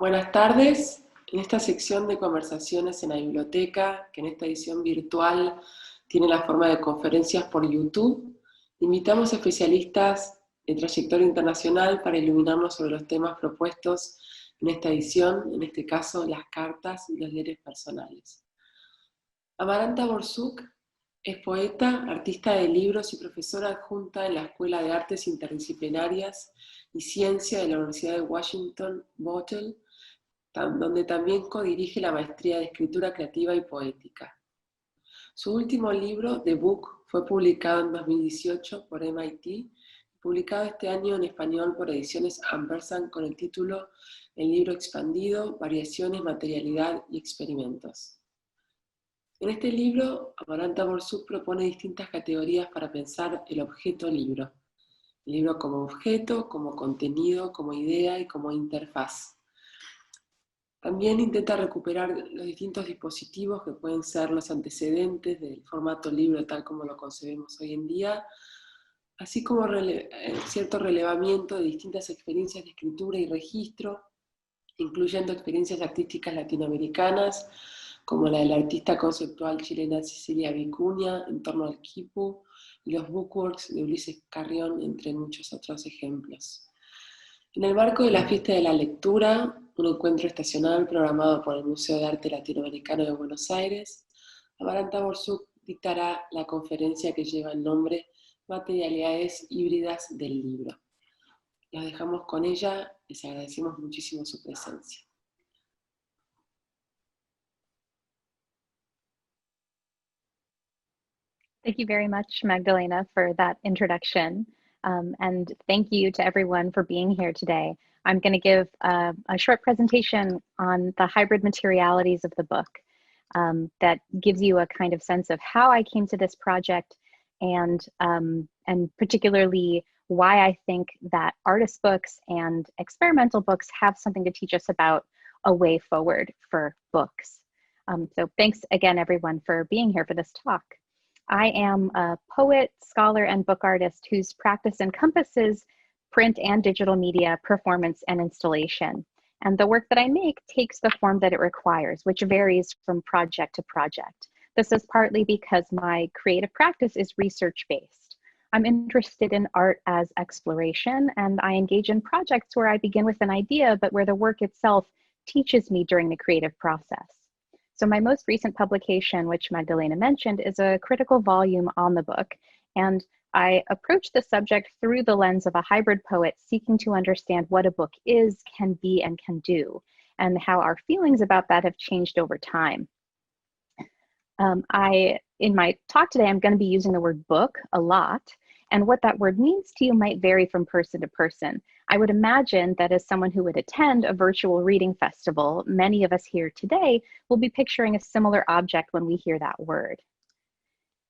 Buenas tardes. En esta sección de conversaciones en la biblioteca, que en esta edición virtual tiene la forma de conferencias por YouTube, invitamos a especialistas de trayectoria internacional para iluminarnos sobre los temas propuestos en esta edición, en este caso las cartas y los diarios personales. Amaranth Borsuk es poeta, artista de libros y profesora adjunta en la Escuela de Artes Interdisciplinarias y Ciencia de la Universidad de Washington, Bootle, donde también codirige la maestría de escritura creativa y poética. Su último libro, The Book, fue publicado en 2018 por MIT, publicado este año en español por ediciones Ampersand con el título El libro expandido, variaciones, materialidad y experimentos. En este libro, Amaranth Borsuk propone distintas categorías para pensar el objeto libro. El libro como objeto, como contenido, como idea y como interfaz. También intenta recuperar los distintos dispositivos que pueden ser los antecedentes del formato libro tal como lo concebimos hoy en día, así como cierto relevamiento de distintas experiencias de escritura y registro, incluyendo experiencias artísticas latinoamericanas, como la de la artista conceptual chilena Cecilia Vicuña en torno al quipu, y los bookworks de Ulysses Carrion, entre muchos otros ejemplos. En el marco de la Fiesta de la Lectura, un encuentro estacional programado por el Museo de Arte Latinoamericano de Buenos Aires, Amaranth Borsuk dictará la conferencia que lleva el nombre Materialidades híbridas del libro. Los dejamos con ella, les agradecemos muchísimo su presencia. Thank you very much, Magdalena, for that introduction. And thank you to everyone for being here today. I'm going to give a short presentation on the hybrid materialities of the book that gives you a kind of sense of how I came to this project and particularly why I think that artist books and experimental books have something to teach us about a way forward for books. So thanks again, everyone, for being here for this talk. I am a poet, scholar, and book artist whose practice encompasses print and digital media, performance, and installation. And the work that I make takes the form that it requires, which varies from project to project. This is partly because my creative practice is research-based. I'm interested in art as exploration, and I engage in projects where I begin with an idea, but where the work itself teaches me during the creative process. So my most recent publication, which Magdalena mentioned, is a critical volume on the book, and I approach the subject through the lens of a hybrid poet seeking to understand what a book is, can be, and can do, and how our feelings about that have changed over time. In my talk today, I'm going to be using the word book a lot, and what that word means to you might vary from person to person. I would imagine that as someone who would attend a virtual reading festival, many of us here today will be picturing a similar object when we hear that word.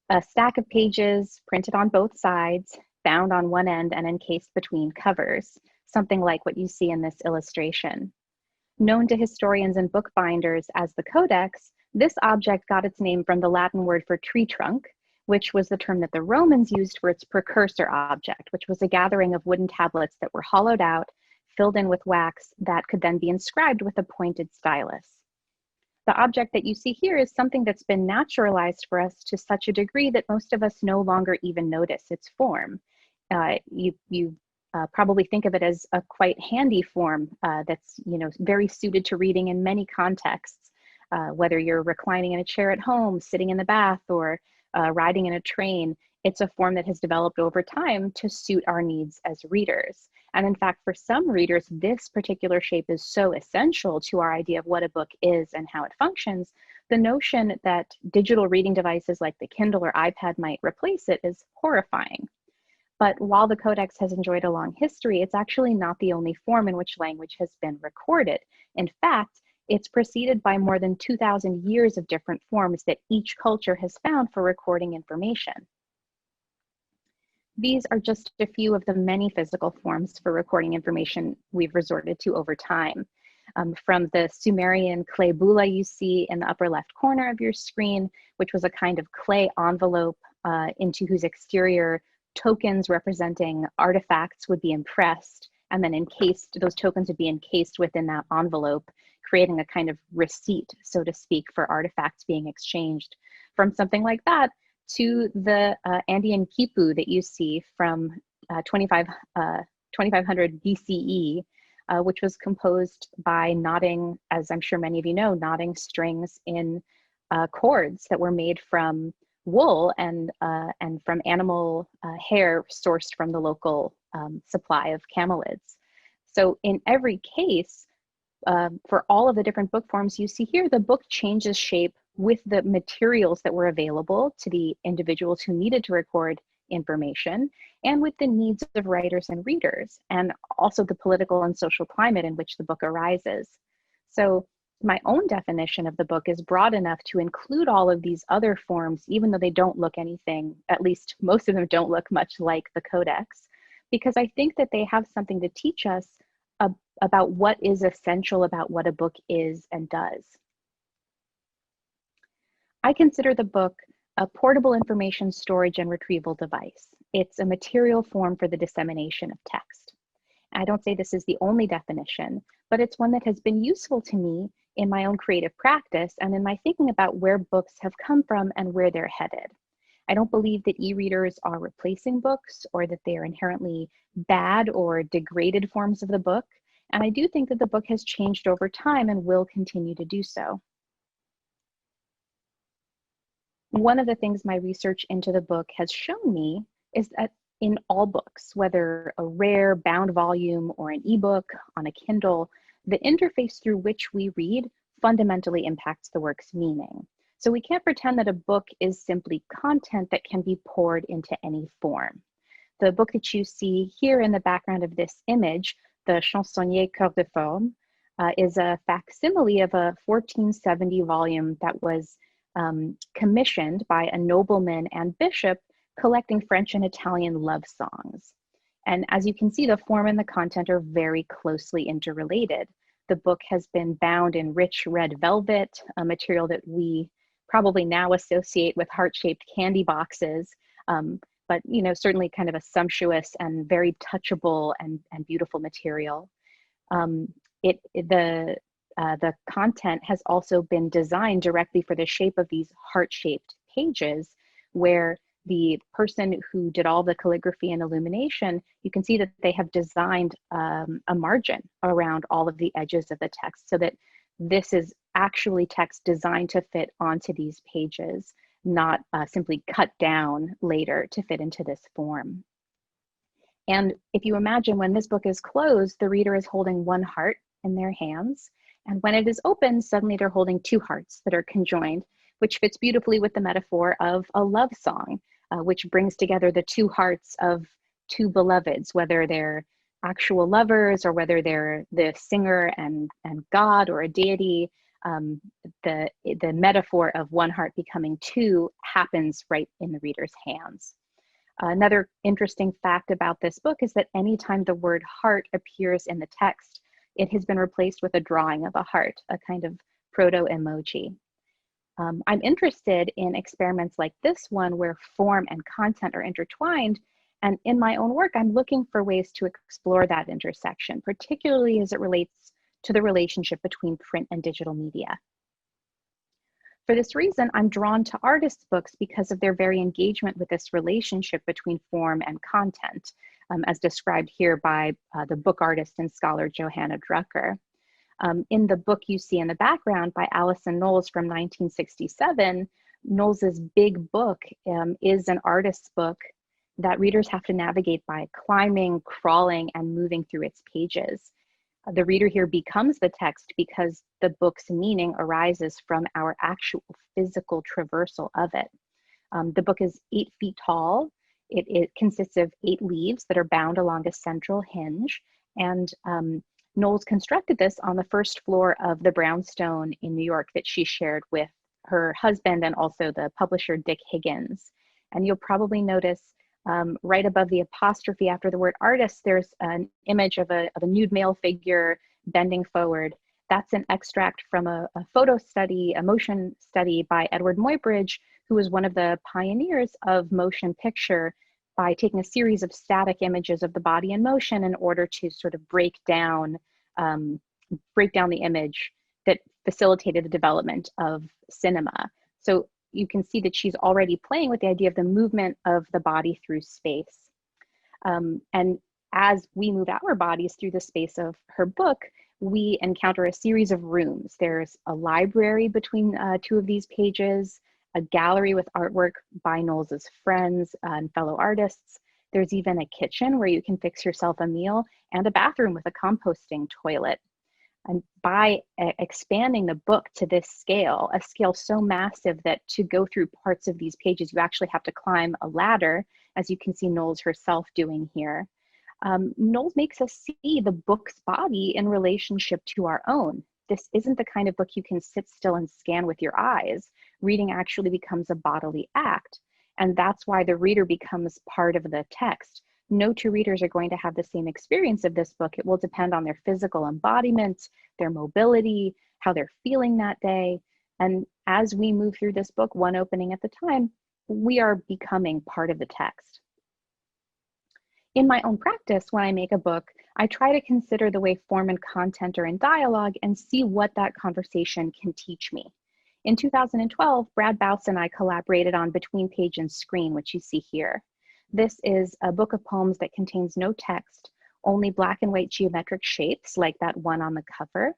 A stack of pages printed on both sides, bound on one end and encased between covers, something like what you see in this illustration. Known to historians and bookbinders as the codex, this object got its name from the Latin word for tree trunk, which was the term that the Romans used for its precursor object, which was a gathering of wooden tablets that were hollowed out, filled in with wax that could then be inscribed with a pointed stylus. The object that you see here is something that's been naturalized for us to such a degree that most of us no longer even notice its form. You probably think of it as a quite handy form that's very suited to reading in many contexts, whether you're reclining in a chair at home, sitting in the bath, or riding in a train. It's a form that has developed over time to suit our needs as readers. And in fact, for some readers, this particular shape is so essential to our idea of what a book is and how it functions. The notion that digital reading devices like the Kindle or iPad might replace it is horrifying. But while the Codex has enjoyed a long history, it's actually not the only form in which language has been recorded. In fact, it's preceded by more than 2,000 years of different forms that each culture has found for recording information. These are just a few of the many physical forms for recording information we've resorted to over time. From the Sumerian clay bula you see in the upper left corner of your screen, which was a kind of clay envelope into whose exterior tokens representing artifacts would be impressed, and then encased, those tokens would be encased within that envelope, creating a kind of receipt, so to speak, for artifacts being exchanged. From something like that to the Andean quipu that you see from 2500 BCE, which was composed by knotting, as I'm sure many of you know, knotting strings in cords that were made from wool and from animal hair sourced from the local supply of camelids. So in every case, for all of the different book forms you see here, the book changes shape with the materials that were available to the individuals who needed to record information, and with the needs of writers and readers, and also the political and social climate in which the book arises. So my own definition of the book is broad enough to include all of these other forms, even though they don't look anything, at least most of them don't look much like the codex, because I think that they have something to teach us about what is essential about what a book is and does. I consider the book a portable information storage and retrieval device. It's a material form for the dissemination of text. I don't say this is the only definition, but it's one that has been useful to me in my own creative practice and in my thinking about where books have come from and where they're headed. I don't believe that e-readers are replacing books or that they are inherently bad or degraded forms of the book. And I do think that the book has changed over time and will continue to do so. One of the things my research into the book has shown me is that in all books, whether a rare bound volume or an ebook on a Kindle, the interface through which we read fundamentally impacts the work's meaning. So we can't pretend that a book is simply content that can be poured into any form. The book that you see here in the background of this image, the Chansonnier Cœur de Forme, is a facsimile of a 1470 volume that was commissioned by a nobleman and bishop collecting French and Italian love songs. And as you can see, the form and the content are very closely interrelated. The book has been bound in rich red velvet, a material that we probably now associate with heart-shaped candy boxes, but certainly kind of a sumptuous and very touchable and beautiful material. The content has also been designed directly for the shape of these heart-shaped pages, where the person who did all the calligraphy and illumination, you can see that they have designed a margin around all of the edges of the text so that this is actually text designed to fit onto these pages, not simply cut down later to fit into this form. And if you imagine when this book is closed, the reader is holding one heart in their hands. And when it is open, suddenly they're holding two hearts that are conjoined, which fits beautifully with the metaphor of a love song, which brings together the two hearts of two beloveds, whether they're actual lovers or whether they're the singer and God or a deity. The metaphor of one heart becoming two happens right in the reader's hands. Another interesting fact about this book is that anytime the word heart appears in the text, it has been replaced with a drawing of a heart, a kind of proto-emoji. I'm interested in experiments like this one where form and content are intertwined. And in my own work, I'm looking for ways to explore that intersection, particularly as it relates to the relationship between print and digital media. For this reason, I'm drawn to artists' books because of their very engagement with this relationship between form and content, as described here by the book artist and scholar Johanna Drucker. In the book you see in the background by Alison Knowles from 1967, Knowles's big book is an artist's book that readers have to navigate by climbing, crawling, and moving through its pages. The reader here becomes the text because the book's meaning arises from our actual physical traversal of it. The book is 8 feet tall. It consists of 8 leaves that are bound along a central hinge. And Knowles constructed this on the first floor of the brownstone in New York that she shared with her husband and also the publisher Dick Higgins. And you'll probably notice right above the apostrophe after the word artist, there's an image of a nude male figure bending forward. That's an extract from a photo study, a motion study by Edward Muybridge, who was one of the pioneers of motion picture by taking a series of static images of the body in motion in order to sort of break down the image that facilitated the development of cinema. So you can see that she's already playing with the idea of the movement of the body through space. And as we move our bodies through the space of her book, we encounter a series of rooms. There's a library between two of these pages, a gallery with artwork by Knowles's friends and fellow artists. There's even a kitchen where you can fix yourself a meal, and a bathroom with a composting toilet. And by expanding the book to this scale, a scale so massive that to go through parts of these pages, you actually have to climb a ladder, as you can see Knowles herself doing here. Knowles makes us see the book's body in relationship to our own. This isn't the kind of book you can sit still and scan with your eyes. Reading actually becomes a bodily act. And that's why the reader becomes part of the text. No two readers are going to have the same experience of this book. It will depend on their physical embodiment, their mobility, how they're feeling that day. And as we move through this book, one opening at a time, we are becoming part of the text. In my own practice, when I make a book, I try to consider the way form and content are in dialogue and see what that conversation can teach me. In 2012, Brad Bouse and I collaborated on Between Page and Screen, which you see here. This is a book of poems that contains no text, only black and white geometric shapes like that one on the cover,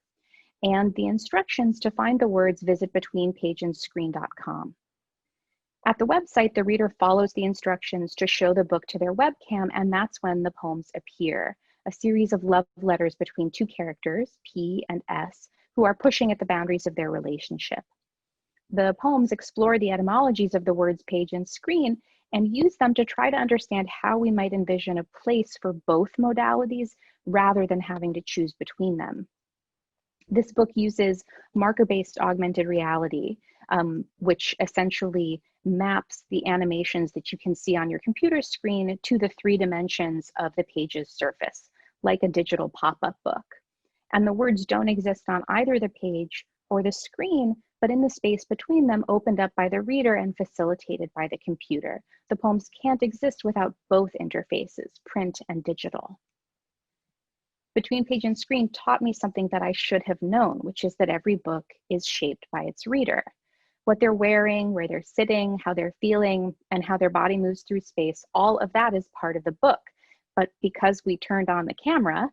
and the instructions to find the words visit betweenpageandscreen.com. At the website, the reader follows the instructions to show the book to their webcam, and that's when the poems appear, a series of love letters between two characters, P and S, who are pushing at the boundaries of their relationship. The poems explore the etymologies of the words page and screen and use them to try to understand how we might envision a place for both modalities rather than having to choose between them. This book uses marker-based augmented reality, which essentially maps the animations that you can see on your computer screen to the 3 dimensions of the page's surface, like a digital pop-up book. And the words don't exist on either the page or the screen, but in the space between them, opened up by the reader and facilitated by the computer. The poems can't exist without both interfaces, print and digital. Between Page and Screen taught me something that I should have known, which is that every book is shaped by its reader. What they're wearing, where they're sitting, how they're feeling, and how their body moves through space, all of that is part of the book. But because we turned on the camera,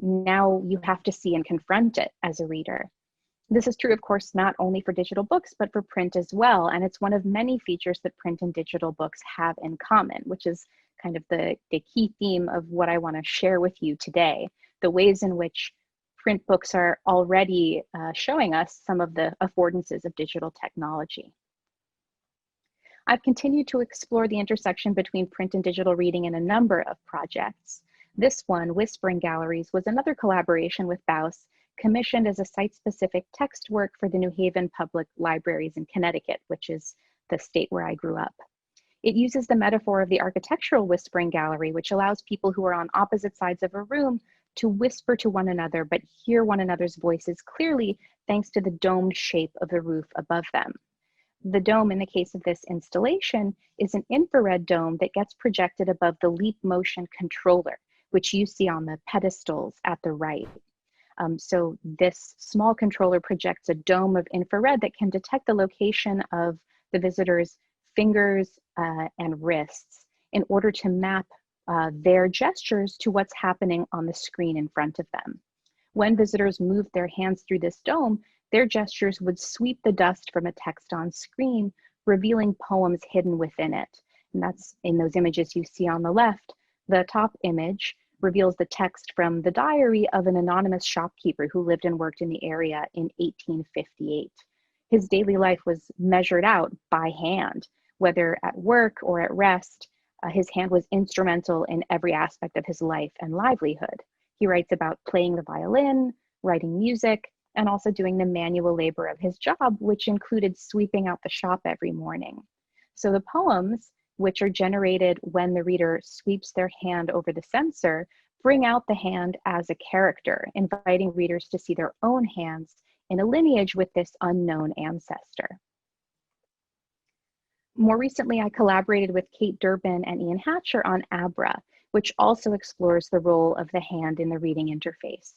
now you have to see and confront it as a reader. This is true, of course, not only for digital books, but for print as well. And it's one of many features that print and digital books have in common, which is kind of the key theme of what I want to share with you today, the ways in which print books are already showing us some of the affordances of digital technology. I've continued to explore the intersection between print and digital reading in a number of projects. This one, Whispering Galleries, was another collaboration with Bouse, commissioned as a site-specific text work for the New Haven Public Libraries in Connecticut, which is the state where I grew up. It uses the metaphor of the architectural whispering gallery, which allows people who are on opposite sides of a room to whisper to one another, but hear one another's voices clearly thanks to the domed shape of the roof above them. The dome, in the case of this installation, is an infrared dome that gets projected above the Leap Motion controller, which you see on the pedestals at the right. So this small controller projects a dome of infrared that can detect the location of the visitor's fingers and wrists in order to map their gestures to what's happening on the screen in front of them. When visitors moved their hands through this dome, their gestures would sweep the dust from a text on screen, revealing poems hidden within it. And that's in those images you see on the left. The top image reveals the text from the diary of an anonymous shopkeeper who lived and worked in the area in 1858. His daily life was measured out by hand, whether at work or at rest. His hand was instrumental in every aspect of his life and livelihood. He writes about playing the violin, writing music, and also doing the manual labor of his job, which included sweeping out the shop every morning. So the poems, which are generated when the reader sweeps their hand over the sensor, bring out the hand as a character, inviting readers to see their own hands in a lineage with this unknown ancestor. More recently, I collaborated with Kate Durbin and Ian Hatcher on Abra, which also explores the role of the hand in the reading interface.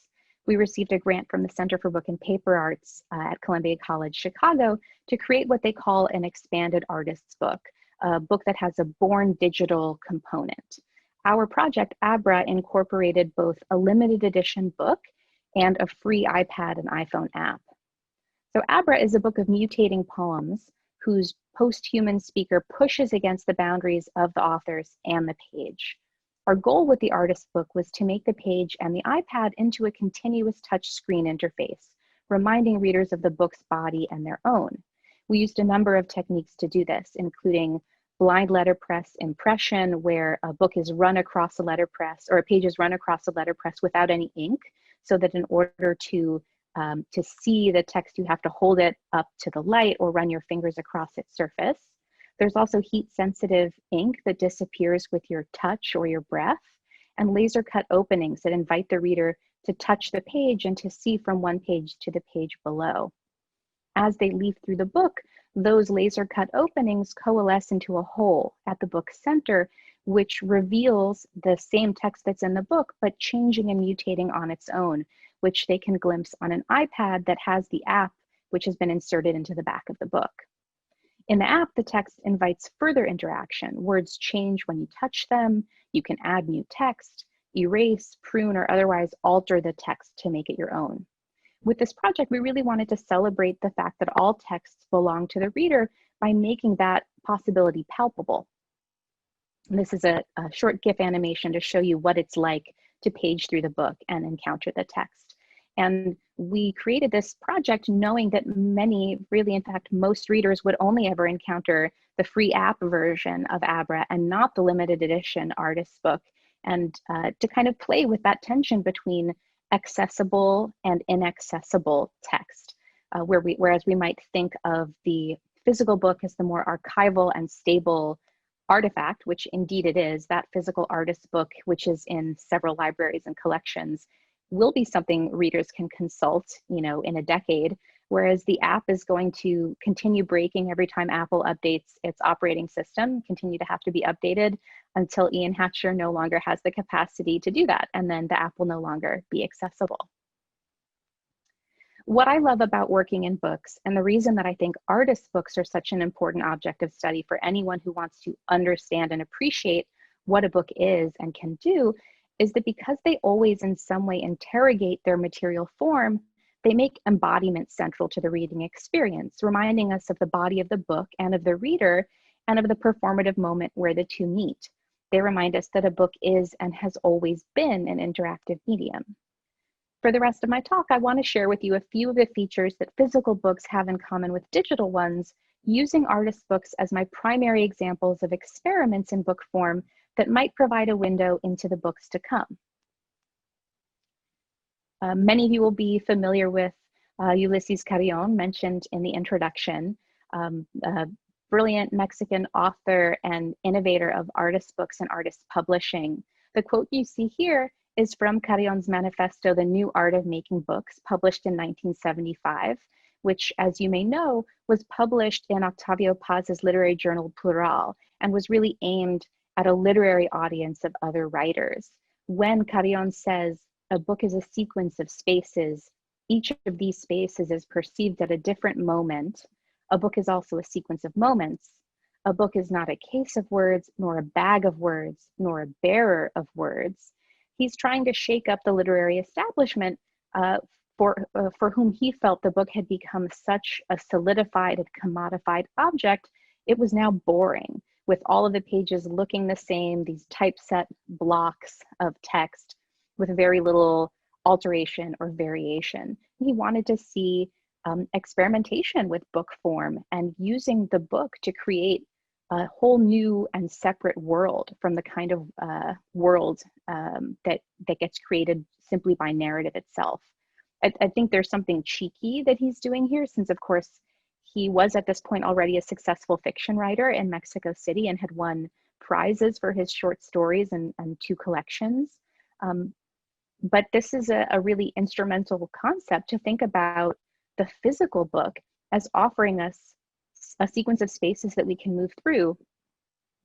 We received a grant from the Center for Book and Paper Arts at Columbia College Chicago to create what they call an expanded artist's book, a book that has a born digital component. Our project, Abra, incorporated both a limited edition book and a free iPad and iPhone app. So Abra is a book of mutating poems whose post-human speaker pushes against the boundaries of the authors and the page. Our goal with the artist book was to make the page and the iPad into a continuous touch screen interface, reminding readers of the book's body and their own. We used a number of techniques to do this, including blind letterpress impression, where a book is run across a letterpress, or a page is run across a letterpress without any ink, so that in order to see the text, you have to hold it up to the light or run your fingers across its surface. There's also heat-sensitive ink that disappears with your touch or your breath, and laser cut openings that invite the reader to touch the page and to see from one page to the page below. As they leaf through the book, those laser cut openings coalesce into a hole at the book's center, which reveals the same text that's in the book, but changing and mutating on its own, which they can glimpse on an iPad that has the app, which has been inserted into the back of the book. In the app, the text invites further interaction. Words change when you touch them. You can add new text, erase, prune, or otherwise alter the text to make it your own. With this project, we really wanted to celebrate the fact that all texts belong to the reader by making that possibility palpable. And this is a short GIF animation to show you what it's like to page through the book and encounter the text. And we created this project knowing that many, really in fact, most readers would only ever encounter the free app version of Abra and not the limited edition artist's book. And to kind of play with that tension between accessible and inaccessible text, whereas we might think of the physical book as the more archival and stable artifact, which indeed it is. That physical artist's book, which is in several libraries and collections, will be something readers can consult, in a decade, whereas the app is going to continue breaking every time Apple updates its operating system, continue to have to be updated until Ian Hatcher no longer has the capacity to do that, and then the app will no longer be accessible. What I love about working in books, and the reason that I think artist books are such an important object of study for anyone who wants to understand and appreciate what a book is and can do, is that because they always in some way interrogate their material form, they make embodiment central to the reading experience, reminding us of the body of the book and of the reader and of the performative moment where the two meet. They remind us that a book is and has always been an interactive medium. For the rest of my talk, I want to share with you a few of the features that physical books have in common with digital ones, using artist books as my primary examples of experiments in book form that might provide a window into the books to come. Many of you will be familiar with Ulysses Carrion, mentioned in the introduction, a brilliant Mexican author and innovator of artist books and artist publishing. The quote you see here is from Carrion's manifesto, The New Art of Making Books, published in 1975, which, as you may know, was published in Octavio Paz's literary journal Plural, and was really aimed at a literary audience of other writers. When Carrion says, a book is a sequence of spaces, each of these spaces is perceived at a different moment. A book is also a sequence of moments. A book is not a case of words, nor a bag of words, nor a bearer of words. He's trying to shake up the literary establishment for whom he felt the book had become such a solidified and commodified object, it was now boring, with all of the pages looking the same, these typeset blocks of text with very little alteration or variation. He wanted to see experimentation with book form and using the book to create a whole new and separate world from the kind of world that gets created simply by narrative itself. I think there's something cheeky that he's doing here, since of course he was at this point already a successful fiction writer in Mexico City and had won prizes for his short stories and 2 collections. But this is a really instrumental concept to think about the physical book as offering us a sequence of spaces that we can move through.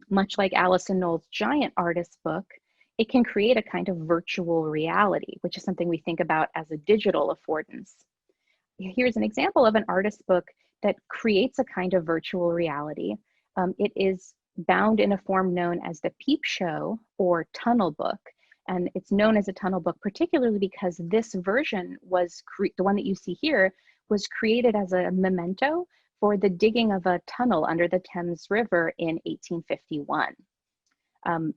Much like Alison Noll's giant artist book, it can create a kind of virtual reality, which is something we think about as a digital affordance. Here's an example of an artist book that creates a kind of virtual reality. It is bound in a form known as the Peep Show or tunnel book. And it's known as a tunnel book particularly because this version was, the one that you see here, was created as a memento for the digging of a tunnel under the Thames River in 1851.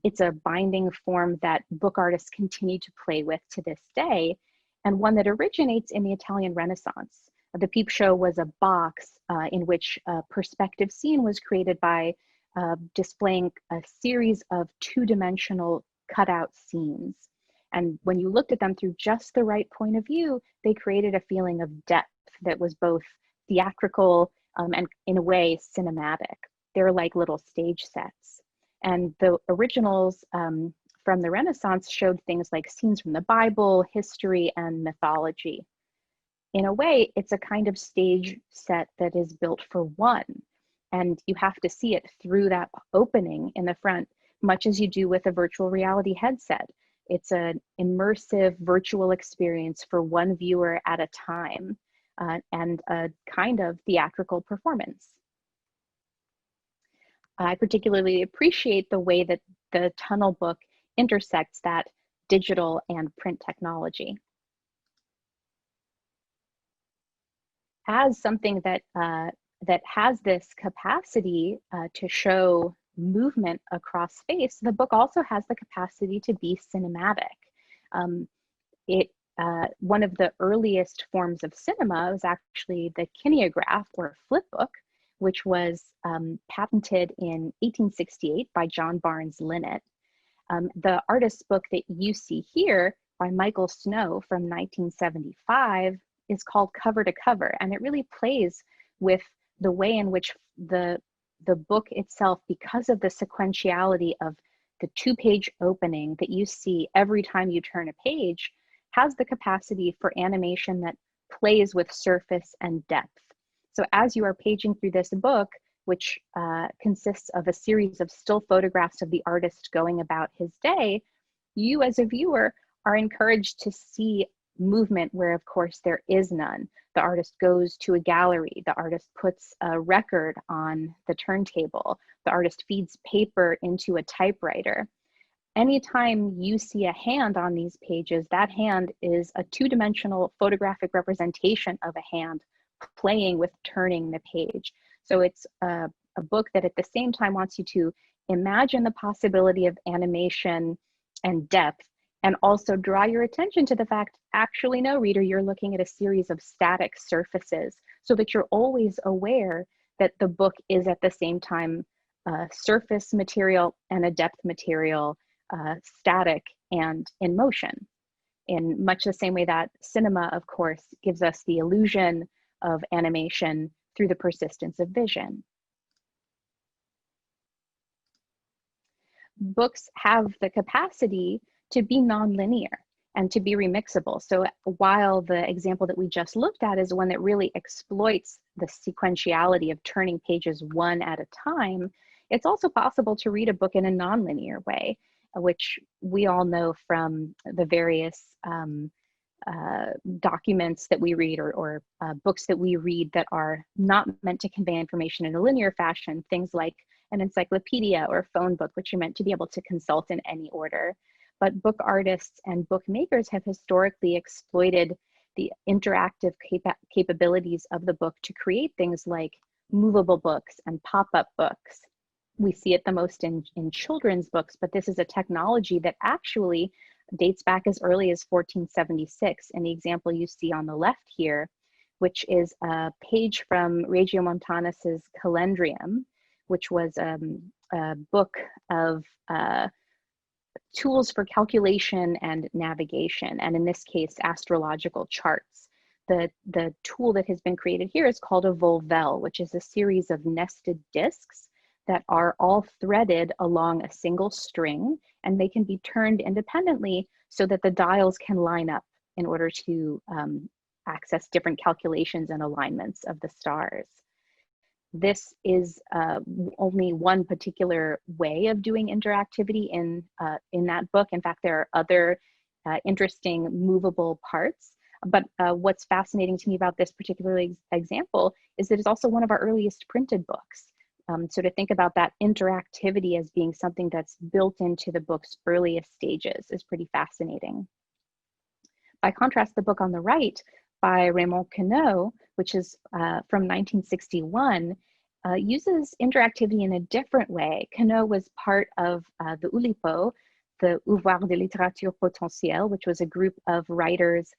It's a binding form that book artists continue to play with to this day, and one that originates in the Italian Renaissance. The Peep Show was a box in which a perspective scene was created by displaying a series of two-dimensional cutout scenes. And when you looked at them through just the right point of view, they created a feeling of depth that was both theatrical and in a way cinematic. They're like little stage sets. And the originals from the Renaissance showed things like scenes from the Bible, history, and mythology. In a way, it's a kind of stage set that is built for one. And you have to see it through that opening in the front, much as you do with a virtual reality headset. It's an immersive virtual experience for one viewer at a time, and a kind of theatrical performance. I particularly appreciate the way that the tunnel book intersects that digital and print technology. As something that that has this capacity to show movement across space, the book also has the capacity to be cinematic. One of the earliest forms of cinema was actually the kineograph or flip book, which was patented in 1868 by John Barnes Linnet. The artist's book that you see here by Michael Snow from 1975 is called Cover to Cover, and it really plays with the way in which the book itself, because of the sequentiality of the two-page opening that you see every time you turn a page, has the capacity for animation that plays with surface and depth. So as you are paging through this book, which consists of a series of still photographs of the artist going about his day, you as a viewer are encouraged to see movement where of course there is none. The artist goes to a gallery, the artist puts a record on the turntable, the artist feeds paper into a typewriter. Anytime you see a hand on these pages, that hand is a two-dimensional photographic representation of a hand playing with turning the page. So it's a book that at the same time wants you to imagine the possibility of animation and depth, and also draw your attention to the fact, actually no, reader, you're looking at a series of static surfaces, so that you're always aware that the book is at the same time surface material and a depth material, static and in motion. In much the same way that cinema, of course, gives us the illusion of animation through the persistence of vision. Books have the capacity to be nonlinear and to be remixable. So while the example that we just looked at is one that really exploits the sequentiality of turning pages one at a time, it's also possible to read a book in a nonlinear way, which we all know from the various documents that we read or books that we read that are not meant to convey information in a linear fashion, things like an encyclopedia or phone book, which are meant to be able to consult in any order. But book artists and bookmakers have historically exploited the interactive capabilities of the book to create things like movable books and pop-up books. We see it the most in children's books, but this is a technology that actually dates back as early as 1476. And the example you see on the left here, which is a page from Regiomontanus's Calendrium, which was a book of tools for calculation and navigation, and in this case, astrological charts. The tool that has been created here is called a volvel, which is a series of nested discs that are all threaded along a single string, and they can be turned independently so that the dials can line up in order to access different calculations and alignments of the stars. this is only one particular way of doing interactivity in that book. In fact, there are other interesting movable parts. But what's fascinating to me about this particular example is that it's also one of our earliest printed books. So to think about that interactivity as being something that's built into the book's earliest stages is pretty fascinating. By contrast, the book on the right by Raymond Queneau, which is from 1961, uses interactivity in a different way. Queneau was part of the Oulipo, the Ouvroir de littérature potentielle, which was a group of writers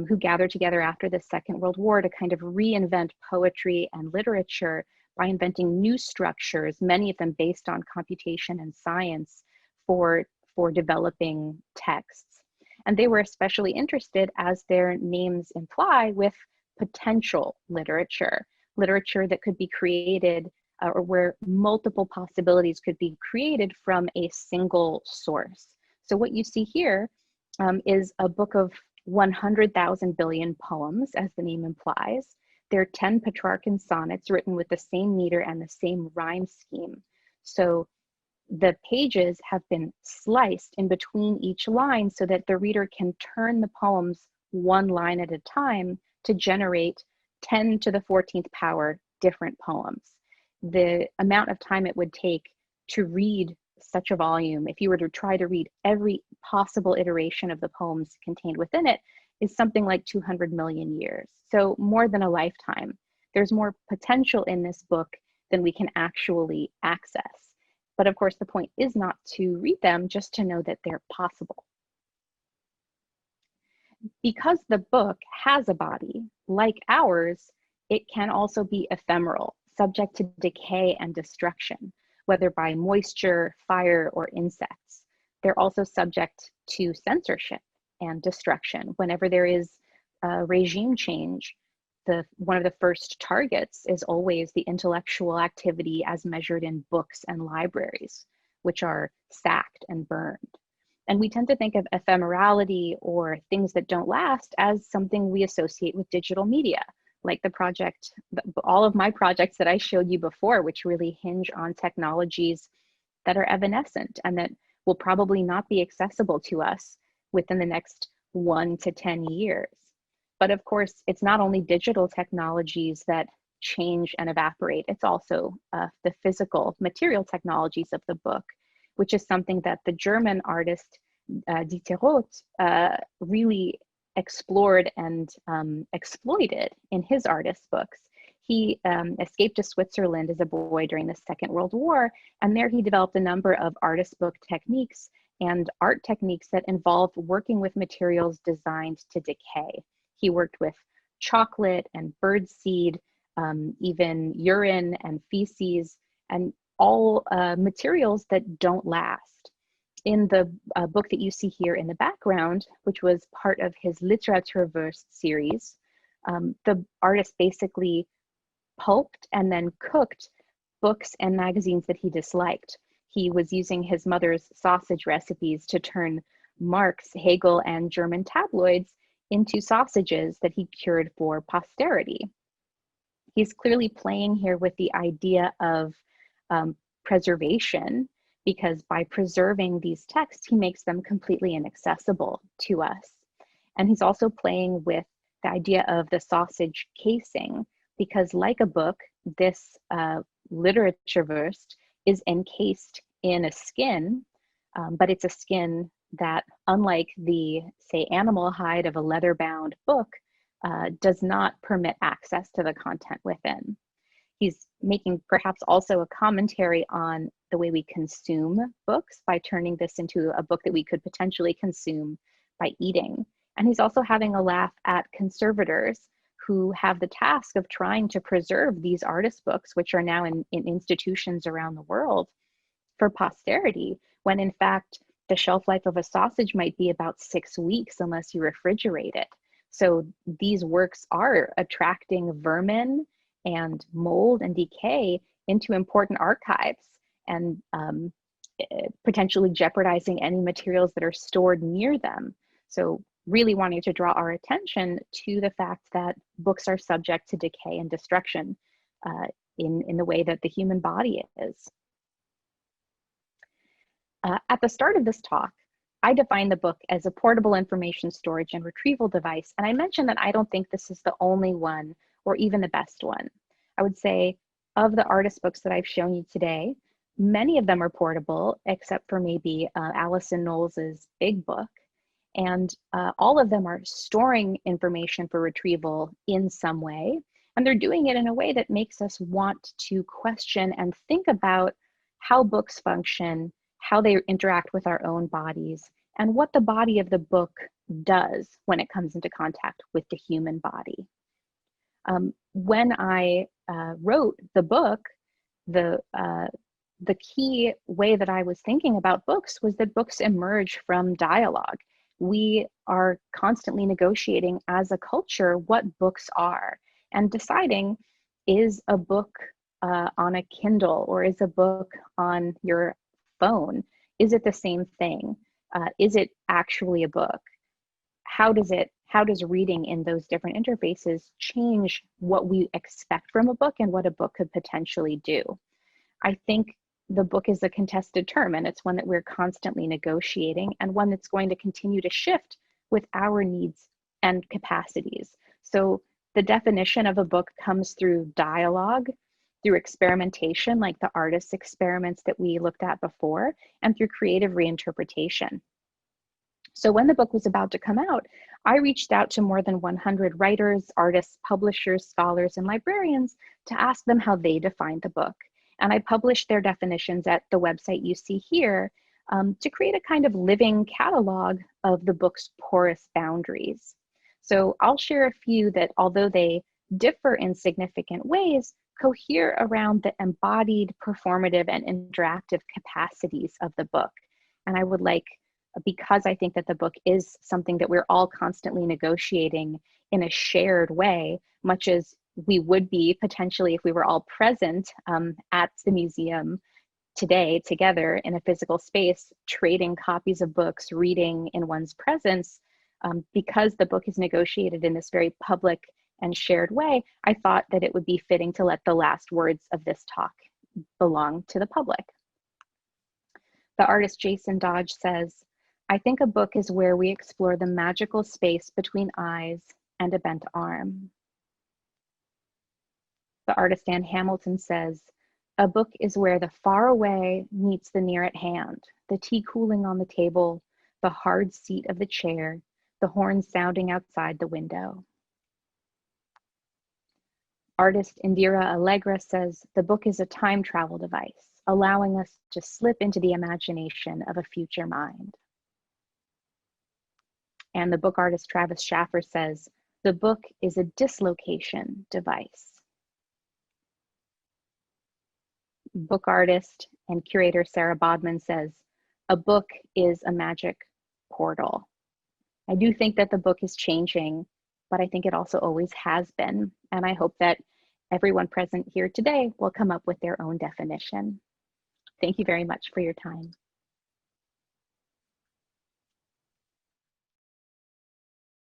who gathered together after the Second World War to kind of reinvent poetry and literature by inventing new structures, many of them based on computation and science for developing texts. And they were especially interested, as their names imply, with potential literature, literature that could be created or where multiple possibilities could be created from a single source. So what you see here is a book of 100,000 billion poems, as the name implies. There are 10 Petrarchan sonnets written with the same meter and the same rhyme scheme. So the pages have been sliced in between each line so that the reader can turn the poems one line at a time to generate 10 to the 14th power different poems. The amount of time it would take to read such a volume, if you were to try to read every possible iteration of the poems contained within it, is something like 200 million years. So more than a lifetime. There's more potential in this book than we can actually access. But of course, the point is not to read them, just to know that they're possible. Because the book has a body, like ours, it can also be ephemeral, subject to decay and destruction, whether by moisture, fire, or insects. They're also subject to censorship and destruction. Whenever there is a regime change, one of the first targets is always the intellectual activity as measured in books and libraries, which are sacked and burned. And we tend to think of ephemerality or things that don't last as something we associate with digital media, like all of my projects that I showed you before, which really hinge on technologies that are evanescent and that will probably not be accessible to us within the next 1 to 10 years. But of course, it's not only digital technologies that change and evaporate, it's also the physical material technologies of the book, which is something that the German artist Diderot really explored and exploited in his artist books. He escaped to Switzerland as a boy during the Second World War, and there he developed a number of artist book techniques and art techniques that involved working with materials designed to decay. He worked with chocolate and birdseed, even urine and feces, and all materials that don't last. In the book that you see here in the background, which was part of his Literaturverse series, the artist basically pulped and then cooked books and magazines that he disliked. He was using his mother's sausage recipes to turn Marx, Hegel, and German tabloids into sausages that he cured for posterity. He's clearly playing here with the idea of preservation, because by preserving these texts, he makes them completely inaccessible to us. And he's also playing with the idea of the sausage casing, because like a book, this Literaturverse is encased in a skin, but it's a skin that, unlike the, say, animal hide of a leather-bound book, does not permit access to the content within. He's making perhaps also a commentary on the way we consume books by turning this into a book that we could potentially consume by eating. And he's also having a laugh at conservators who have the task of trying to preserve these artist books, which are now in institutions around the world, for posterity, when in fact, the shelf life of a sausage might be about 6 weeks unless you refrigerate it. So these works are attracting vermin and mold and decay into important archives and potentially jeopardizing any materials that are stored near them. So really wanting to draw our attention to the fact that books are subject to decay and destruction in the way that the human body is. At the start of this talk, I defined the book as a portable information storage and retrieval device, and I mentioned that I don't think this is the only one or even the best one. I would say of the artist books that I've shown you today, many of them are portable, except for maybe Allison Knowles's Big Book, and all of them are storing information for retrieval in some way, and they're doing it in a way that makes us want to question and think about how books function, how they interact with our own bodies, and what the body of the book does when it comes into contact with the human body. When I wrote the book, the key way that I was thinking about books was that books emerge from dialogue. We are constantly negotiating as a culture what books are and deciding, is a book on a Kindle or is a book on your phone? Is it the same thing? Is it actually a book? How does reading in those different interfaces change what we expect from a book and what a book could potentially do? I think the book is a contested term, and it's one that we're constantly negotiating, and one that's going to continue to shift with our needs and capacities. So the definition of a book comes through dialogue, through experimentation, like the artist's experiments that we looked at before, and through creative reinterpretation. So when the book was about to come out, I reached out to more than 100 writers, artists, publishers, scholars, and librarians to ask them how they defined the book. And I published their definitions at the website you see here to create a kind of living catalog of the book's porous boundaries. So I'll share a few that, although they differ in significant ways, cohere around the embodied, performative, and interactive capacities of the book. And I would like, because I think that the book is something that we're all constantly negotiating in a shared way, much as we would be potentially if we were all present at the museum today together in a physical space, trading copies of books, reading in one's presence, because the book is negotiated in this very public and shared way, I thought that it would be fitting to let the last words of this talk belong to the public. The artist Jason Dodge says, "I think a book is where we explore the magical space between eyes and a bent arm." The artist Ann Hamilton says, "A book is where the far away meets the near at hand, the tea cooling on the table, the hard seat of the chair, the horn sounding outside the window." Artist Indira Allegra says, "The book is a time travel device, allowing us to slip into the imagination of a future mind." And the book artist Travis Schaffer says, "The book is a dislocation device." Book artist and curator Sarah Bodman says, "A book is a magic portal." I do think that the book is changing, but I think it also always has been. And I hope that everyone present here today will come up with their own definition. Thank you very much for your time.